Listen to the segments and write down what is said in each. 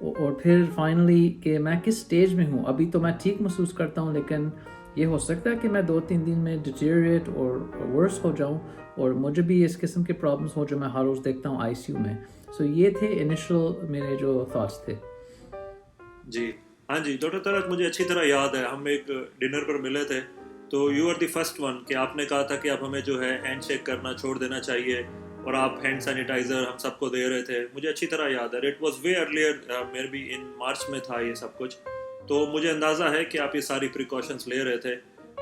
اور پھر فائنلی کہ میں کس سٹیج میں ہوں. ابھی تو میں ٹھیک محسوس کرتا ہوں, لیکن یہ ہو سکتا ہے کہ میں 2-3 دن میں ڈیٹیریٹ اور ورس ہو جاؤں, اور مجھے بھی اس قسم کے پرابلمس ہو جو میں ہر روز دیکھتا ہوں آئی سی یو میں. سو یہ تھے انیشل میرے جو تھاٹس تھے. جی ہاں جی ڈاکٹر طلعت, مجھے اچھی طرح یاد ہے ہم ایک ڈنر پر ملے تھے, تو you are the first one کہ آپ نے کہا تھا کہ اب ہمیں جو ہے ہینڈ شیک کرنا چھوڑ دینا چاہیے, اور آپ ہینڈ سینیٹائزر ہم سب کو دے رہے تھے. مجھے اچھی طرح یاد ہے, اٹ واز وے ارلیئر, میرے بھی ان مارچ میں تھا یہ سب کچھ. تو مجھے اندازہ ہے کہ آپ یہ ساری پریکاشنس لے رہے تھے.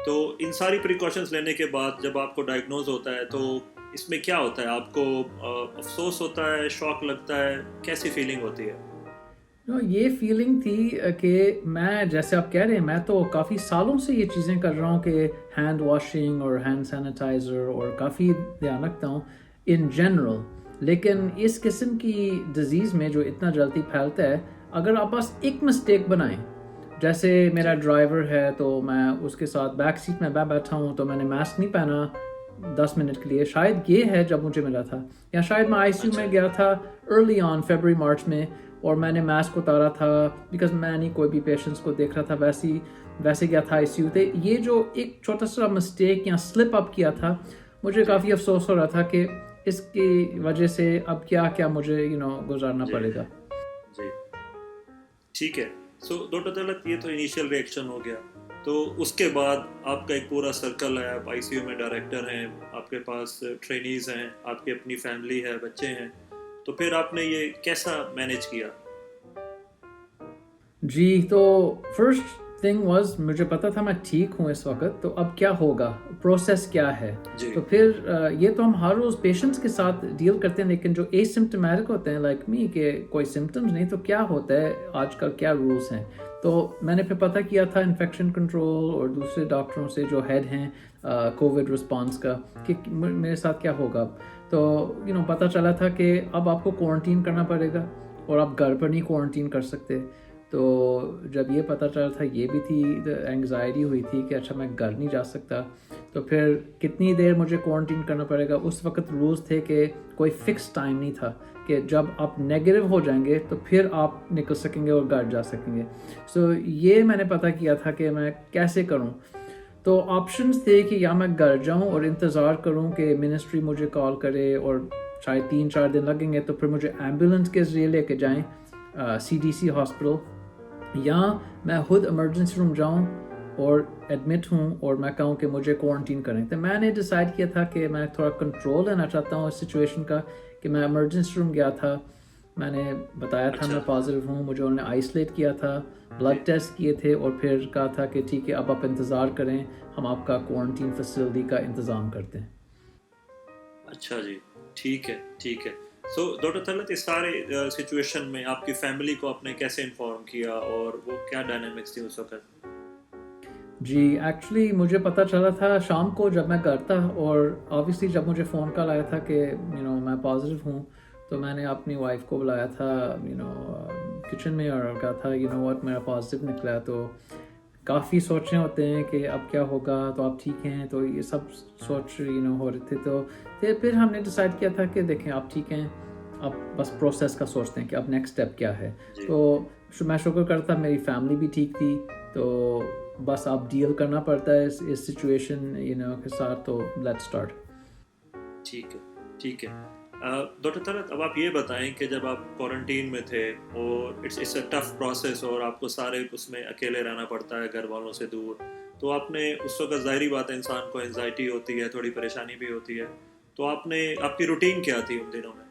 تو ان ساری پریکاشنس لینے کے بعد جب آپ کو ڈائگنوز ہوتا ہے تو اس میں کیا ہوتا ہے؟ آپ کو افسوس ہوتا ہے, شوق لگتا ہے, کیسی فیلنگ ہوتی ہے؟ یہ فیلنگ تھی کہ میں, جیسے آپ کہہ رہے ہیں, میں تو کافی سالوں سے یہ چیزیں کر رہا ہوں کہ ہینڈ واشنگ اور ہینڈ سینیٹائزر, اور کافی دھیان رکھتا ہوں ان جنرل. لیکن اس قسم کی ڈیزیز میں جو اتنا جلدی پھیلتا ہے, اگر آپ بس ایک مسٹیک بنائیں, جیسے میرا ڈرائیور ہے تو میں اس کے ساتھ بیک سیٹ میں بیٹھا ہوں تو میں نے ماسک نہیں پہنا 10 منٹ کے لیے, شاید یہ ہے جب مجھے ملا تھا, یا شاید میں آئی سی یو میں گیا تھا ارلی آن فیبرری مارچ میں اور میں نے ماسک اتارا تھا بیکاز میں نہیں کوئی بھی پیشنٹس کو دیکھ رہا تھا, ویسے گیا تھا آئی سی یو تے. یہ جو ایک چھوٹا سا مسٹیک یا سلپ اپ کیا تھا, مجھے کافی افسوس ہو رہا تھا کہ اس کی وجہ سے اب کیا مجھے گزارنا پڑے گا. جی ٹھیک ہے. سو ڈاکٹر طلعت, یہ تو انیشیل ریئیکشن ہو گیا, تو اس کے بعد آپ کا ایک پورا سرکل ہے, آپ آئی سی یو میں ڈائریکٹر ہیں, آپ کے پاس ٹرینیز ہیں, آپ کی اپنی فیملی ہے, بچے ہیں, تو پھر آپ نے یہ کیسا مینیج کیا؟ جی تو فرسٹ تھنگ واز, مجھے پتا تھا میں ٹھیک ہوں اس وقت, تو اب کیا ہوگا, پروسیس کیا ہے. تو پھر یہ تو ہم ہر روز پیشنٹس کے ساتھ ڈیل کرتے ہیں, لیکن جو اے سمپٹمیٹک ہوتے ہیں لائک می کہ کوئی سمپٹمز نہیں, تو کیا ہوتا ہے آج کل, کیا رولس ہیں. تو میں نے پھر پتہ کیا تھا انفیکشن کنٹرول اور دوسرے ڈاکٹروں سے جو ہیڈ ہیں کووڈ رسپانس کا, کہ میرے ساتھ کیا ہوگا. تو پتہ چلا تھا کہ اب آپ کو کوارنٹین کرنا پڑے گا, اور آپ گھر پر نہیں کوارنٹین کر سکتے. تو جب یہ پتہ چلا تھا, یہ بھی تھی اینگزائٹی ہوئی تھی کہ اچھا میں گھر نہیں جا سکتا, تو پھر کتنی دیر مجھے کوارنٹین کرنا پڑے گا. اس وقت رولز تھے کہ کوئی فکس ٹائم نہیں تھا کہ جب آپ نیگیٹو ہو جائیں گے تو پھر آپ نکل سکیں گے اور گھر جا سکیں گے. سو یہ میں نے پتہ کیا تھا کہ میں کیسے کروں. تو آپشنز تھے کہ یا میں گھر جاؤں اور انتظار کروں کہ منسٹری مجھے کال کرے, اور شاید 3-4 دن لگیں گے, تو پھر مجھے ایمبولینس کے ذریعے لے کے جائیں CDC ہاسپٹل, یا میں خود ایمرجنسی روم جاؤں اور ایڈمٹ ہوں اور میں کہوں کہ مجھے کوارنٹین کریں. تو میں نے ڈیسائیڈ کیا تھا کہ میں تھوڑا کنٹرول لینا چاہتا ہوں اس سچویشن کا, کہ میں ایمرجنسی روم گیا تھا, میں نے بتایا تھا میں پازیٹیو ہوں, مجھے انہوں نے آئسولیٹ کیا تھا, بلڈ ٹیسٹ کیے تھے, اور پھر کہا تھا کہ ٹھیک ہے اب آپ انتظار کریں, ہم آپ کا کوارنٹین فیسلٹی کا انتظام کرتے ہیں. اچھا جی ٹھیک ہے. سو ڈاکٹر طلعت, اس سارے سچویشن میں آپ کی فیملی کو آپ نے کیسے انفارم کیا, اور وہ کیا ڈائنامکس تھی اس وقت؟ جی ایکچولی مجھے پتہ چلا تھا شام کو جب میں گھر تھا, اور آبویسلی جب مجھے فون کال آیا تھا کہ میں پازیٹیو ہوں, تو میں نے اپنی وائف کو بلایا تھا کچن میں, اور کہا تھا واٹ میرا پازیٹیو نکلا. تو کافی سوچیں ہوتے ہیں کہ اب کیا ہوگا, تو آپ ٹھیک ہیں, تو یہ سب سوچ ہو رہے تھے. تو پھر ہم نے ڈیسائیڈ کیا تھا کہ دیکھیں آپ ٹھیک ہیں, اب بس پروسیس کا سوچتے ہیں کہ اب نیکسٹ اسٹیپ کیا ہے. تو میں شکر کرتا ہوں میری فیملی بھی ٹھیک تھی, تو بس آپ ڈیل کرنا پڑتا ہے اس سچویشن کے ساتھ. تو لیٹ اسٹارٹ. ٹھیک ہے. ڈاکٹر طلعت, اب آپ یہ بتائیں کہ جب آپ کوارنٹین میں تھے, اور اٹس اے ٹف پروسیس, اور آپ کو سارے اس میں اکیلے رہنا پڑتا ہے گھر والوں سے دور, تو آپ نے اس وقت ظاہری بات ہے انسان کو انزائٹی ہوتی ہے, تھوڑی پریشانی بھی ہوتی ہے, تو آپ کی روٹین کیا تھی ان دنوں میں؟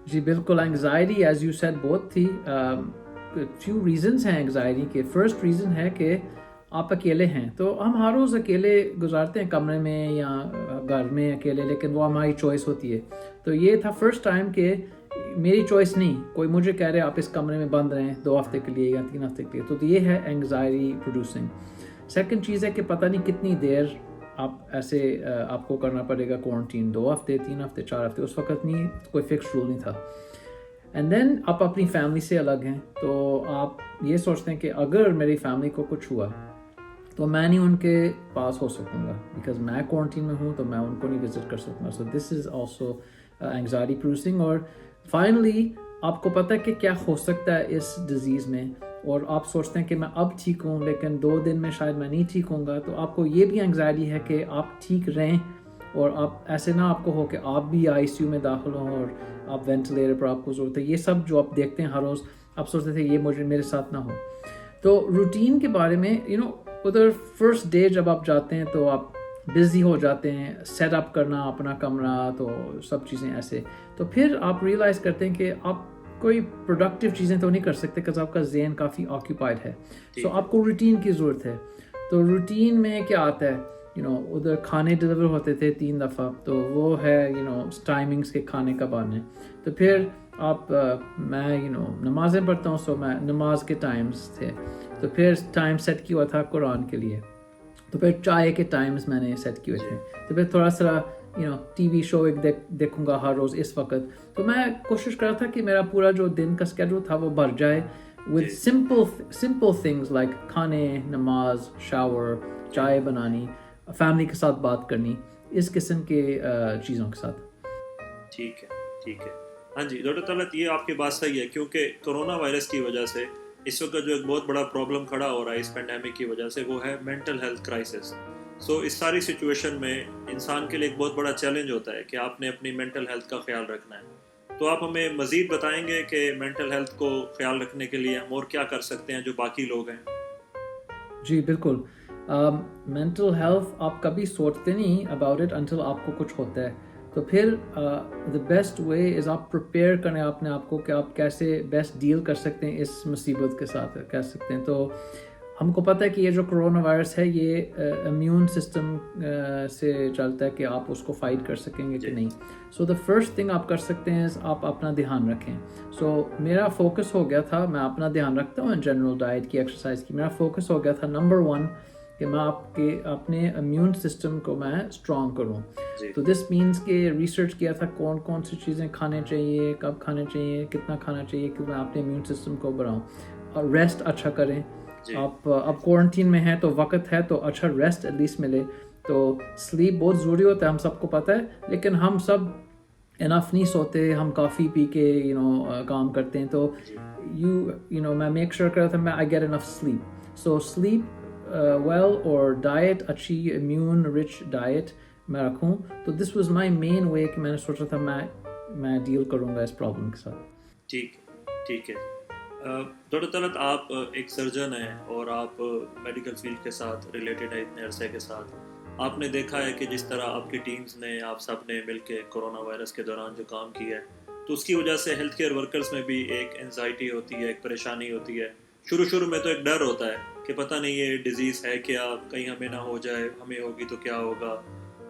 جی بالکل, انگزائٹی ایز یو سیڈ بہت تھی. فیو ریزنس ہیں انگزائٹی کے. فرسٹ ریزن ہے کہ آپ اکیلے ہیں, تو ہم ہر روز اکیلے گزارتے ہیں کمرے میں یا گھر میں اکیلے, لیکن وہ ہماری چوائس ہوتی ہے. تو یہ تھا فرسٹ ٹائم کہ میری چوائس نہیں, کوئی مجھے کہہ رہے آپ اس کمرے میں بند رہیں 2 ہفتے کے لیے یا 3 ہفتے کے لیے. تو یہ ہے انگزائٹی پروڈیوسنگ. سیکنڈ چیز ہے کہ پتہ نہیں کتنی دیر آپ ایسے آپ کو کرنا پڑے گا کوارنٹین, 2 ہفتے 3 ہفتے 4 ہفتے, اس وقت نہیں کوئی فکس رول نہیں تھا. اینڈ دین آپ اپنی فیملی سے الگ ہیں, تو آپ یہ سوچتے ہیں کہ اگر میری فیملی کو کچھ ہوا تو میں نہیں ان کے پاس ہو سکوں گا, بیکاز میں کوارنٹین میں ہوں, تو میں ان کو نہیں وزٹ کر سکوں گا. سو دس از آلسو انگزائٹی پروڈیوسنگ. اور فائنلی آپ کو پتہ ہے کہ کیا ہو سکتا ہے اس ڈیزیز میں، اور آپ سوچتے ہیں کہ میں اب ٹھیک ہوں لیکن 2 دن میں شاید میں نہیں ٹھیک ہوں گا، تو آپ کو یہ بھی انگزائٹی ہے کہ آپ ٹھیک رہیں، اور آپ ایسے نہ آپ کو ہو کہ آپ بھی آئی سی یو میں داخل ہوں اور آپ وینٹیلیٹر پر آپ کو ضرورت ہے. یہ سب جو آپ دیکھتے ہیں ہر روز، آپ سوچتے تھے یہ میرے ساتھ نہ ہو. تو روٹین کے بارے میں ادھر فرسٹ ڈے جب آپ جاتے ہیں تو آپ بزی ہو جاتے ہیں، سیٹ اپ کرنا اپنا کمرہ، تو سب چیزیں ایسے. تو پھر آپ ریئلائز کرتے ہیں کہ آپ کوئی پروڈکٹیو چیزیں تو نہیں کر سکتے کہ آپ کا ذہن کافی آکیوپائڈ ہے. سو آپ کو روٹین کی ضرورت ہے. تو روٹین میں کیا آتا ہے، ادھر کھانے ڈلیور ہوتے تھے 3 دفعہ، تو وہ ہے ٹائمنگس کے کھانے کب آنے. تو پھر آپ میں نمازیں پڑھتا ہوں، سو میں نماز کے ٹائمز تھے، تو پھر ٹائم سیٹ کیا ہوا تھا قرآن کے لیے. تو پھر چائے کے ٹائمز میں نے سیٹ کیے ہوئے تھے. تو پھر تھوڑا سا ٹی وی شو ایک دیکھوں گا ہر روز اس وقت. تو میں کوشش کر رہا تھا کہ میرا پورا جو دن کا اسکیڈول تھا وہ بھر جائے with simple things like کھانے، نماز، شاور، چائے بنانی، فیملی کے ساتھ بات کرنی، اس قسم کے چیزوں کے ساتھ. ٹھیک ہے. ہاں جی ڈاکٹر طلعت، یہ آپ کی بات صحیح ہے، کیونکہ کرونا وائرس کی وجہ سے اس وقت جو ایک بہت بڑا پرابلم کھڑا ہو رہا ہے اس پینڈیمک کی وجہ سے، وہ ہے مینٹل ہیلتھ کرائسس. سو اس ساری سچویشن میں انسان کے لیے ایک بہت بڑا چیلنج ہوتا ہے کہ آپ نے اپنی مینٹل ہیلتھ کا خیال رکھنا ہے. تو آپ ہمیں مزید بتائیں گے کہ مینٹل ہیلتھ کو خیال رکھنے کے لیے ہم اور کیا کر سکتے ہیں جو باقی لوگ ہیں؟ جی بالکل. مینٹل ہیلتھ آپ کبھی سوچتے نہیں اباؤٹ اٹ انٹل آپ کو کچھ ہوتا ہے. تو پھر دا بیسٹ وے از آپ پریپیئر کریں اپنے آپ کو کہ آپ کیسے بیسٹ ڈیل کر سکتے ہیں اس مصیبت کے ساتھ کہہ سکتے ہیں. تو ہم کو پتہ ہے کہ یہ جو کرونا وائرس ہے یہ امیون سسٹم سے چلتا ہے کہ آپ اس کو فائٹ کر سکیں گے کہ نہیں. سو دا فرسٹ تھنگ آپ کر سکتے ہیں آپ اپنا دھیان رکھیں. سو میرا فوکس ہو گیا تھا، میں اپنا دھیان رکھتا ہوں جنرل ڈائٹ کی، ایکسرسائز کی. میرا فوکس ہو گیا تھا نمبر 1 کہ میں اپنے امیون سسٹم کو میں اسٹرانگ کروں. تو دس مینس کہ ریسرچ کیا تھا کون سی چیزیں کھانے چاہیے، کب کھانے چاہیے، کتنا کھانا چاہیے کہ میں اپنے امیون سسٹم کو بڑھاؤں. اور ریسٹ اچھا کریں. آپ اب کوارنٹین میں ہیں تو وقت ہے تو اچھا ریسٹ ایٹ لیسٹ ملے. تو سلیپ بہت ضروری ہوتا ہے، ہم سب کو پتہ ہے، لیکن ہم سب انف نہیں سوتے، ہم کافی پی کے کام کرتے ہیں. تو میں میک شیور کر رہا تھا میں I get enough sleep. So sleep well اور ڈائٹ، اچھی امیون رچ ڈائٹ میں رکھوں. تو دس واز مائی مین وے کہ میں نے سوچا تھا میں ڈیل کروں گا اس پرابلم کے ساتھ. ٹھیک ہے. ڈاکٹر طلعت، آپ ایک سرجن ہیں اور آپ میڈیکل فیلڈ کے ساتھ ریلیٹڈ ہیں اتنے عرصے کے ساتھ. آپ نے دیکھا ہے کہ جس طرح آپ کی ٹیمز نے، آپ سب نے مل کے کرونا وائرس کے دوران جو کام کیا ہے، تو اس کی وجہ سے ہیلتھ کیئر ورکرز میں بھی ایک انزائٹی ہوتی ہے، ایک پریشانی ہوتی ہے. شروع میں تو ایک ڈر ہوتا ہے کہ پتہ نہیں یہ ڈیزیز ہے کیا، کہیں ہمیں نہ ہو جائے، ہمیں ہوگی تو کیا ہوگا.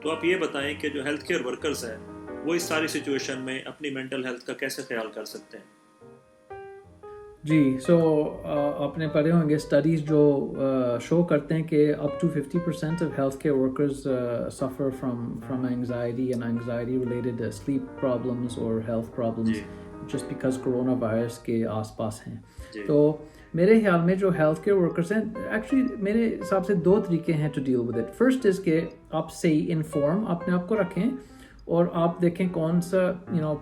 تو آپ یہ بتائیں کہ جو ہیلتھ کیئر ورکرز ہیں وہ اس ساری سچویشن میں اپنی مینٹل ہیلتھ کا کیسے خیال کر سکتے ہیں؟ جی. سو آپ نے پڑھے ہوں گے اسٹڈیز جو شو کرتے ہیں کہ up to 50% of health care workers suffer from anxiety and anxiety related sleep problems اور health problems just because corona virus کے آس پاس ہیں. تو میرے خیال میں جو ہیلتھ کیئر ورکرز ہیں، ایکچولی میرے حساب سے 2 طریقے ہیں to deal with it. First is کہ آپ صحیح انفارم اپنے آپ کو رکھیں اور آپ دیکھیں کون سا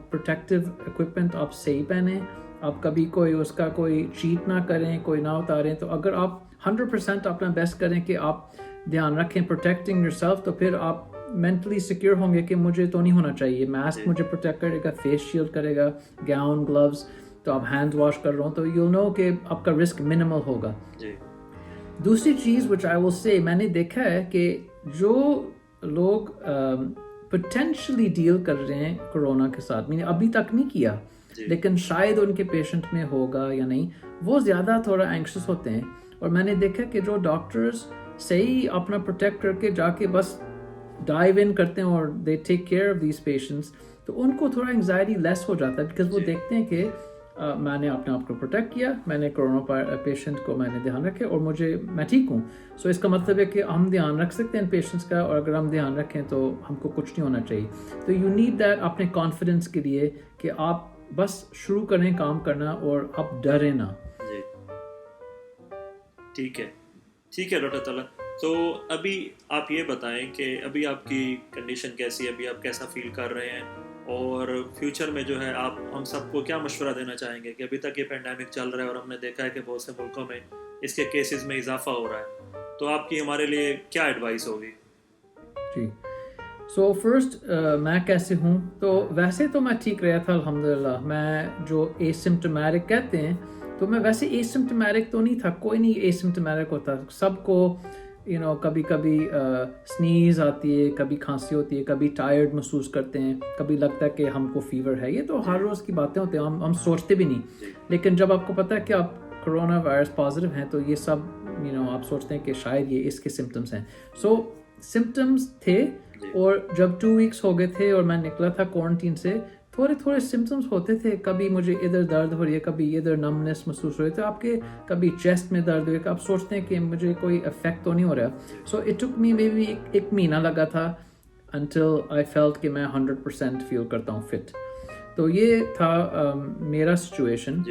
پروٹیکٹیو اکوپمنٹ آپ صحیح پہنیں. آپ کبھی اس کا کوئی چیٹ نہ کریں، کوئی نہ اتاریں. تو اگر آپ 100% اپنا بیسٹ کریں کہ آپ دھیان رکھیں پروٹیکٹنگ یور سیلف، تو پھر آپ مینٹلی سیکیور ہوں گے کہ مجھے تو نہیں ہونا چاہیے. ماسک مجھے پروٹیکٹ کرے گا، فیس شیلڈ کرے گا، گاؤن، گلوز، تو آپ ہینڈ واش کر رہے ہوں تو یو نو کہ آپ کا رسک منیمل ہوگا. دوسری چیز وچ آئی ول سے، میں نے دیکھا ہے کہ جو لوگ پوٹینشلی ڈیل کر رہے ہیں کرونا کے ساتھ، میں نے ابھی تک نہیں کیا لیکن شاید ان کے پیشنٹ میں ہوگا یا نہیں، وہ زیادہ تھوڑا اینکشس ہوتے ہیں. اور میں نے دیکھا کہ جو ڈاکٹرز صحیح اپنا پروٹیکٹ کر کے جا کے بس ڈائیو ان کرتے ہیں اور they take care of these patients, تو ان کو تھوڑا انگزائٹی لیس ہو جاتا ہے بیکاز وہ دیکھتے ہیں کہ میں نے اپنے آپ کو پروٹیکٹ کیا، میں نے کرونا پیشنٹ کو میں نے دھیان رکھے اور میں ٹھیک ہوں. سو اس کا مطلب ہے کہ ہم دھیان رکھ سکتے ہیں پیشنٹس کا، اور اگر ہم دھیان رکھیں تو ہم کو کچھ نہیں ہونا چاہیے. تو یو نیڈ دیٹ اپنے کانفیڈنس کے لیے کہ آپ بس شروع کریں کام کرنا اور آپ ڈریں نہ. ٹھیک ہے ڈاکٹر طلعت. تو ابھی آپ یہ بتائیں کہ ابھی آپ کی کنڈیشن کیسی ہے، ابھی آپ کیسا فیل کر رہے ہیں، اور فیوچر میں جو ہے آپ ہم سب کو کیا مشورہ دینا چاہیں گے کہ ابھی تک یہ پینڈیمک چل رہا ہے اور ہم نے دیکھا ہے کہ بہت سے ملکوں میں اس کے کیسز میں اضافہ ہو رہا ہے، تو آپ کی ہمارے لیے کیا ایڈوائس ہوگی؟ جی سو فرسٹ میں کیسے ہوں؟ تو ویسے تو میں ٹھیک رہا تھا الحمدللہ. میں جو ایسمپٹومیٹک کہتے ہیں تو میں ویسے ایسمپٹومیٹک تو نہیں تھا، کوئی نہیں ایسمپٹومیٹک ہوتا، سب کو کبھی کبھی سنیز آتی ہے، کبھی کھانسی ہوتی ہے، کبھی ٹائرڈ محسوس کرتے ہیں، کبھی لگتا ہے کہ ہم کو فیور ہے. یہ تو ہر روز کی باتیں ہوتی ہیں، ہم سوچتے بھی نہیں. لیکن جب آپ کو پتہ ہے کہ آپ کرونا وائرس پازیٹیو ہیں تو یہ سب آپ سوچتے ہیں کہ شاید یہ اس کے سمٹمس ہیں. سو سمٹمس تھے، اور جب 2 ویکس ہو گئے تھے اور میں نکلا تھا کوارنٹین سے، تھوڑے سمٹمس ہوتے تھے. کبھی مجھے ادھر درد ہو رہی ہے، کبھی ادھر نمنس محسوس ہو رہی ہے، تو آپ کے کبھی چیسٹ میں درد ہوئے، آپ سوچتے ہیں کہ مجھے کوئی افیکٹ تو نہیں ہو رہا. So it took me may be ایک مہینہ لگا تھا انٹل آئی فیلٹ کہ میں 100% فیل کرتا ہوں فٹ. تو یہ تھا میرا سچویشن.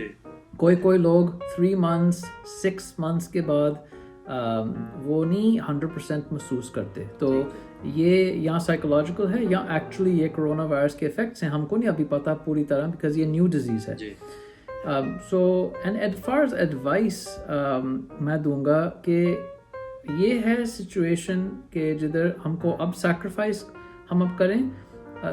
کوئی لوگ 3 months 6 months کے بعد وہ نہیں 100% محسوس کرتے. تو یہ یا سائیکولوجیکل ہے یا ایکچولی یہ کرونا وائرس کے افیکٹس ہیں، ہم کو نہیں ابھی پتہ پوری طرح، بیکاز یہ نیو ڈیزیز ہے. So and as far is advice میں دوں گا کہ یہ ہے سچویشن کہ جدھر ہم کو اب سیکریفائس ہم اب کریں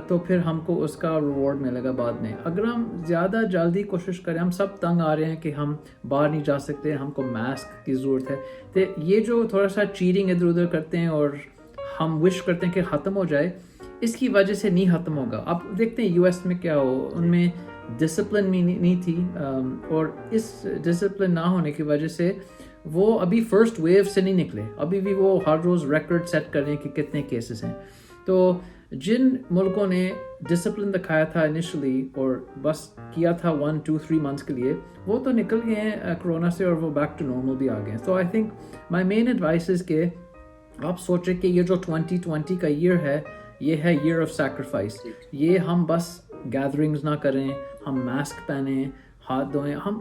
تو پھر ہم کو اس کا ریوارڈ ملے گا بعد میں. اگر ہم زیادہ جلدی کوشش کریں، ہم سب تنگ آ رہے ہیں کہ ہم باہر نہیں جا سکتے، ہم کو ماسک کی ضرورت ہے، تو یہ جو تھوڑا سا چیٹنگ ادھر ادھر کرتے ہیں اور ہم وش کرتے ہیں کہ ختم ہو جائے، اس کی وجہ سے نہیں ختم ہوگا. آپ دیکھتے ہیں یو ایس میں کیا ہو، ان میں ڈسپلن نہیں تھی، اور اس ڈسپلن نہ ہونے کی وجہ سے وہ ابھی فرسٹ ویو سے نہیں نکلے، ابھی بھی وہ ہر روز ریکارڈ سیٹ کر رہے ہیں کہ کتنے کیسز ہیں. تو جن ملکوں نے ڈسپلن دکھایا تھا انیشلی اور بس کیا تھا 1 2 3 months کے لیے، وہ تو نکل گئے ہیں کرونا سے اور وہ بیک ٹو نارمل بھی آ گئے ہیں. تو I think my main advice is کہ آپ سوچیں کہ یہ جو 2020 کا ایئر ہے، یہ ہے ایئر آف سیکریفائس. یہ ہم بس گیدرنگز نہ کریں، ہم ماسک پہنیں، ہاتھ دھوئیں، ہم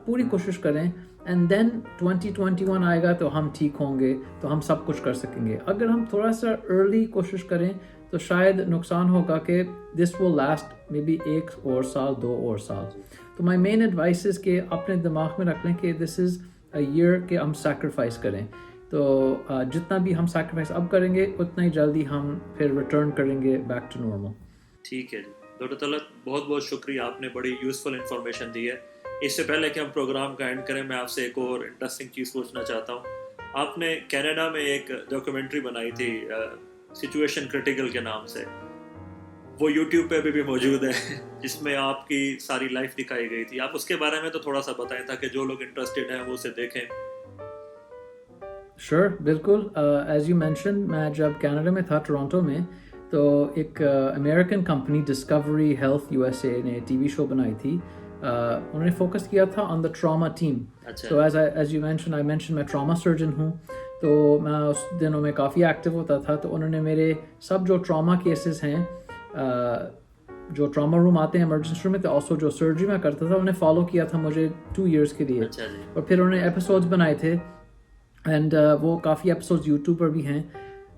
پوری کوشش کریں، اینڈ دین 2021 آئے گا تو ہم ٹھیک ہوں گے، تو ہم سب کچھ کر سکیں گے. اگر ہم تھوڑا سا ارلی کوشش کریں تو شاید نقصان ہوگا کہ دس ول لاسٹ مے بی 1 اور سال 2 اور سال. تو مائی مین ایڈوائس از کہ اپنے دماغ میں رکھ لیں کہ دس از اے ایئر کہ ہم سیکریفائس کریں. تو جتنا بھی ہم سیکریفائس اب کریں گے اتنا ہی جلدی ہم پھر ریٹرن کریں گے بیک ٹو نارمل. ٹھیک ہے جی ڈاکٹر طلعت، بہت بہت شکریہ، آپ نے بڑی یوزفل انفارمیشن دی ہے. اس سے پہلے کہ ہم پروگرام کا اینڈ کریں، میں آپ سے ایک اور انٹرسٹنگ چیز پوچھنا چاہتا ہوں. آپ نے کینیڈا میں ایک ڈاکیومنٹری بنائی تھی سچویشن کرٹیکل کے نام سے، وہ یوٹیوب پہ بھی موجود ہے، جس میں آپ کی ساری لائف دکھائی گئی تھی. آپ اس کے بارے میں تو تھوڑا سا بتائیں تاکہ جو لوگ انٹرسٹڈ ہیں وہ اسے دیکھیں. شور، بالکل. ایز یو مینشن، میں جب کینیڈا میں تھا ٹورانٹو میں، تو ایک American company Discovery health U S A نے ٹی وی شو بنائی تھی. انہوں نے فوکس کیا تھا آن دا ٹراما ٹیم. تو ایز یو مینشن میں ٹراما سرجن ہوں، تو میں اس دنوں میں کافی ایکٹیو ہوتا تھا. تو انہوں نے میرے سب جو ٹراما کیسز ہیں، جو ٹراما روم آتے ہیں ایمرجنسی روم میں، تو آلسو جو سرجری میں کرتا تھا، انہوں نے فالو کیا تھا مجھے 2 years کے لیے. اور پھر انہوں نے ایپیسوڈز بنائے تھے، اینڈ وہ کافی ایپیسوڈز یوٹیوب پر بھی ہیں.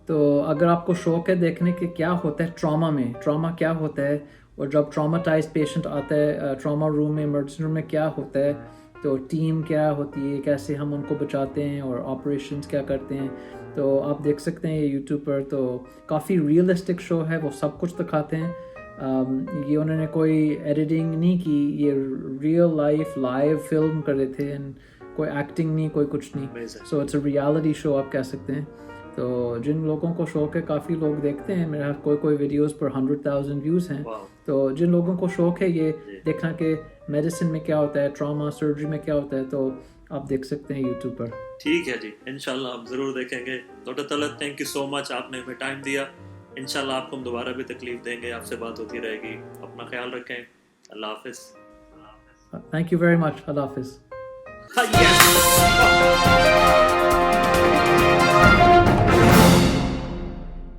تو اگر آپ کو شوق ہے دیکھنے کہ کیا ہوتا ہے ٹراما میں، ٹراما کیا ہوتا ہے، اور جب ٹراماٹائز پیشنٹ آتا ہے ٹراما روم میں، ایمرجنسی روم میں کیا ہوتا ہے، تو ٹیم کیا ہوتی ہے، کیسے ہم ان کو بچاتے ہیں، اور آپریشنز کیا کرتے ہیں، تو آپ دیکھ سکتے ہیں یہ یوٹیوب پر. تو کافی ریئلسٹک شو ہے، وہ سب کچھ دکھاتے ہیں. یہ انہوں نے کوئی ایڈیٹنگ نہیں کی، یہ ریئل لائف لائیو فلم کر رہے تھے، کوئی ایکٹنگ نہیں، کوئی کچھ نہیں. So it's a reality show آپ کہہ سکتے ہیں. تو جن لوگوں کو شوق ہے، کافی لوگ دیکھتے ہیں، میرے ہاتھ کوئی ویڈیوز پر 100,000 ویوز ہیں. تو جن لوگوں کو شوق ہے یہ دیکھنا کہ میڈیسن میں کیا ہوتا ہے، ٹراما سرجری میں کیا ہوتا ہے، تو آپ دیکھ سکتے ہیں یوٹیوب پر. ٹھیک ہے جی، انشاءاللہ ہم ضرور دیکھیں گے. Doctor Talat, thank you so much, آپ نے ہمیں ٹائم دیا. انشاءاللہ آپ کو ہم دوبارہ بھی تکلیف دیں گے، آپ سے بات ہوتی رہے گی. اپنا خیال رکھیں. اللہ حافظ. Thank you very much. اللہ حافظ. Yes.